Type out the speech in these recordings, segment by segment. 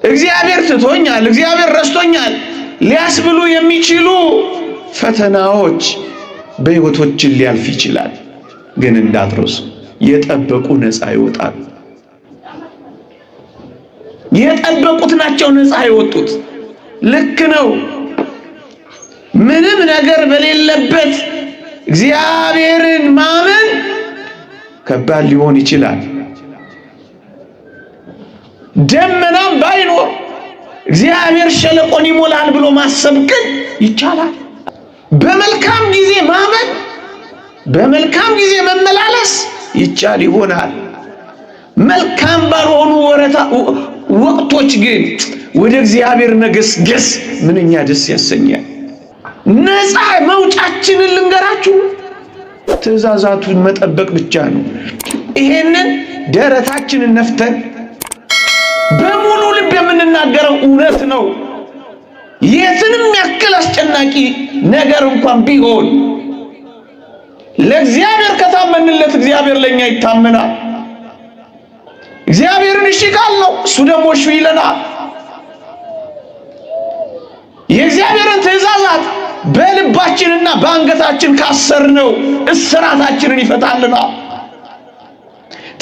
እግዚአብሔር ትቶኛል፣ እግዚአብሔር ረስቶኛል ሊያስብሉ የሚችሉ ፈተናዎች በሕይወቶችን ሊያልፍ ይችላል። ግን እንዳትረሱ የጠበቁ ነፃ ይወጣሉ። የጠበቁት ናቸው ነፃ የወጡት። ልክ ነው። ምንም ነገር በሌለበት እግዚአብሔርን ማመን ከባድ ሊሆን ይችላል። ደመናም ባይኖር እግዚአብሔር ሸለቆን ይሞላል ብሎ ማሰብ ግን ይቻላል። በመልካም ጊዜ ማመን፣ በመልካም ጊዜ መመላለስ ይቻል ይሆናል። መልካም ባልሆኑ ወቅቶች ግን ወደ እግዚአብሔር መገስገስ ምንኛ ደስ ያሰኛል። ነፃ መውጫችንን ልንገራችሁ፣ ትእዛዛቱን መጠበቅ ብቻ ነው። ይሄንን ደረታችንን ነፍተን በሙሉ ልብ የምንናገረው እውነት ነው። የትንም ያክል አስጨናቂ ነገር እንኳን ቢሆን ለእግዚአብሔር ከታመንለት እግዚአብሔር ለኛ ይታመናል። እግዚአብሔርን እሺ ካልነው እሱ ደግሞ እሺ ይለናል። የእግዚአብሔርን ትእዛዛት በልባችንና በአንገታችን ካሰርነው እስራታችንን ይፈታልናል።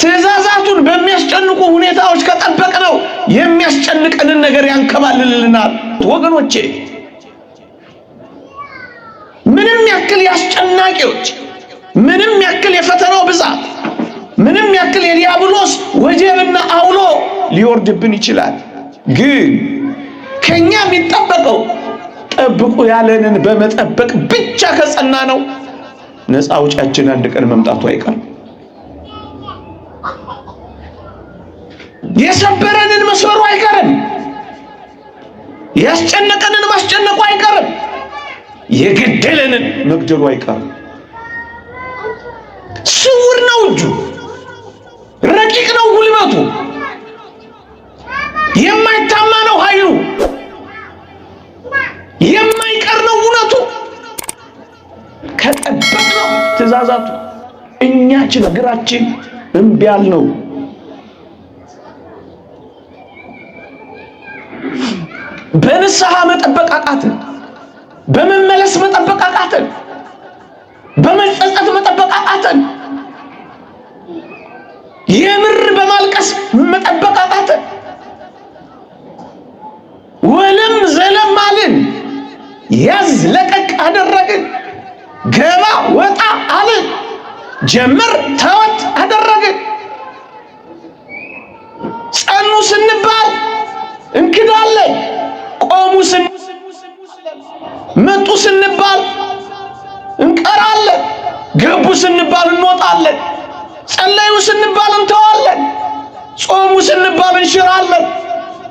ትእዛዛቱን በሚያስጨንቁ ሁኔታዎች ከጠበቅነው የሚያስጨንቀንን ነገር ያንከባልልልናል። ወገኖቼ ምንም ያክል ያስጨናቂዎች፣ ምንም ያክል የፈተናው ብዛት፣ ምንም ያክል የዲያብሎስ ወጀብና አውሎ ሊወርድብን ይችላል። ግን ከኛ የሚጠበቀው ጠብቁ ያለንን በመጠበቅ ብቻ ከጸና ነው ነፃ አውጫችን አንድ ቀን መምጣቱ አይቀርም። የሰበረንን መስበሩ አይቀርም። ያስጨነቀንን ማስጨነቁ አይቀርም። የገደለንን መግደሉ አይቀርም። ስውር ነው እጁ፣ ረቂቅ ነው ጉልበቱ፣ የማይታማ ነው ኃይሉ፣ የማይቀር ነው እውነቱ። ከጠበቅነው ትእዛዛቱ እኛ ችግራችን እምቢ ያልነው በንስሐ መጠበቅ አቃተን፣ በመመለስ መጠበቅ አቃተን፣ በመጸጸት መጠበቅ አቃተን፣ የምር በማልቀስ መጠበቅ አቃተን። ወለም ዘለም አልን፣ ያዝ ለቀቅ አደረግን፣ ገባ ወጣ አልን፣ ጀምር ተወት አደረግን። ጸኑ ስንባል እንክዳለን፣ ቆሙ መጡ ስንባል እንቀራለን፣ ገቡ ስንባል እንወጣለን፣ ጸለዩ ስንባል እንተዋለን፣ ጾሙ ስንባል እንሽራለን፣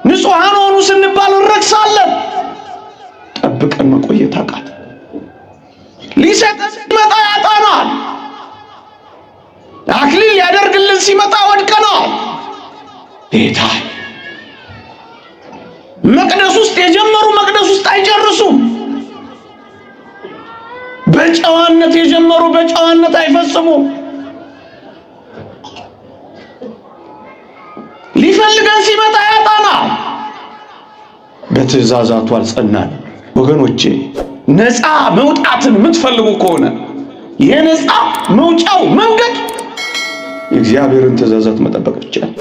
ንጹሐን ሆኑ ስንባል እንረክሳለን። ጠብቀን መቆየት አቃተን። ሊሰጠን ሲመጣ ያጣናል። አክሊል ያደርግልን ሲመጣ ወድቀናል። ጌታ መቅደስ ውስጥ የጀመሩ መቅደስ ውስጥ አይጨርሱም። በጨዋነት የጀመሩ በጨዋነት አይፈጽሙም። ሊፈልገን ሲመጣ ያጣናል። በትእዛዛቱ አልጸናን። ወገኖቼ ነፃ መውጣትን የምትፈልጉ ከሆነ የነፃ መውጫው መንገድ የእግዚአብሔርን ትእዛዛት መጠበቅ ይችላል።